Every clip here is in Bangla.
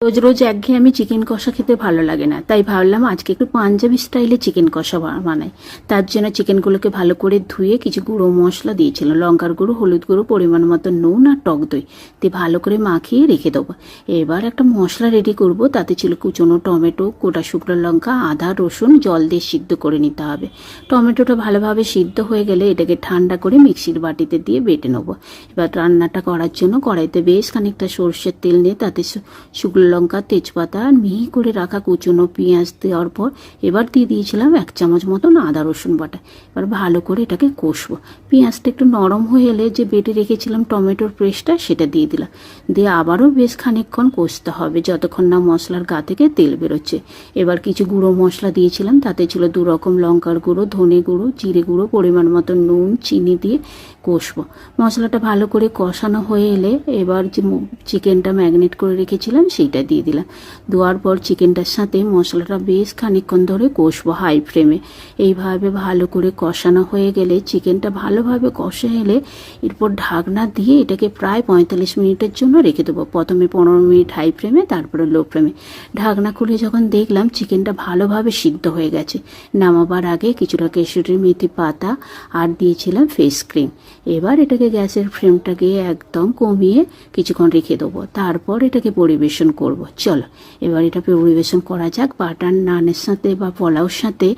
রোজ রোজ একঘেয়েমি চিকেন কষা খেতে ভালো লাগে না, তাই ভাবলাম আজকে একটু পাঞ্জাবি স্টাইলে চিকেন কষা বানাই। তার জন্য চিকেনগুলোকে ভালো করে ধুয়ে কিছু গুঁড়ো মশলা দিয়েছিলাম, লঙ্কার গুঁড়ো, হলুদ গুঁড়ো, পরিমাণ মতো নুন আর টক দই দিয়ে ভালো করে মাখিয়ে রেখে দেবো। এবার একটা মশলা রেডি করব। তাতে ছিল কুচনো টমেটো, গোটা শুকনো লঙ্কা, আদা, রসুন জল দিয়ে সিদ্ধ করে নিতে হবে। টমেটোটা ভালোভাবে সিদ্ধ হয়ে গেলে এটাকে ঠান্ডা করে মিক্সির বাটিতে দিয়ে বেটে নেবো। এবার রান্নাটা করার জন্য কড়াইতে বেশ খানিকটা সর্ষের তেল নিয়ে তাতে শুকনো লঙ্কা, তেজপাতা আর মিহি করে রাখা কুচনো পেঁয়াজ দেওয়ার পর এবার দিয়ে দিয়েছিলাম 1 চামচ মতন আদা রসুন বাটা। এবার ভালো করে এটাকে কষবো। পেঁয়াজটা একটু নরম হয়ে এলে যে বেটে রেখেছিলাম টমেটোর পেস্টটা সেটা দিয়ে দিলাম। দিয়ে আবারও বেশ খানিকক্ষণ কষতে হবে যতক্ষণ না মশলার গা থেকে তেল বেরোচ্ছে। এবার কিছু গুঁড়ো মশলা দিয়েছিলাম, তাতে ছিল 2 রকম লঙ্কার গুঁড়ো, ধনে গুঁড়ো, জিরে গুঁড়ো, পরিমাণ মতো নুন, চিনি দিয়ে কষবো। মশলাটা ভালো করে কষানো হয়ে এলে এবার যে চিকেনটা ম্যারিনেট করে রেখেছিলাম সেইটা দিয়ে দিলাম। দেওয়ার পর চিকেনটার সাথে মশলাটা বেশ খানিকক্ষণ ধরে কষবো হাই ফ্লেমে। এইভাবে ভালো করে কষানো হয়ে গেলে চিকেনটা ভালোভাবে কষে এলে এরপর ঢাকনা দিয়ে এটাকে প্রায় 45 মিনিটের জন্য রেখে দেবো। প্রথমে 15 মিনিট হাই ফ্লেমে, তারপরে লো ফ্লেমে। ঢাকনা খুলে যখন দেখলাম চিকেনটা ভালোভাবে সিদ্ধ হয়ে গেছে, নামাবার আগে কিছুটা কেশরি মেথি পাতা আর দিয়েছিলাম ফেস ক্রিম। এবার এটাকে গ্যাসের ফ্লেমটাকে একদম কমিয়ে কিছুক্ষণ রেখে দেবো, তারপর এটাকে পরিবেশন করব। চলো এবার এটা পরিবেশন করা যাক বাটার নানের সাথে বা পোলাওর সাথে।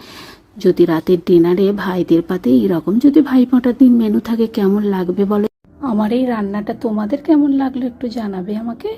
যদি রাতের ডিনারে ভাইদের পাতে এরকম যদি ভাইফোঁটার দিন মেনু থাকে কেমন লাগবে বলো। আমার এই রান্নাটা তোমাদের কেমন লাগলো একটু জানাবে আমাকে।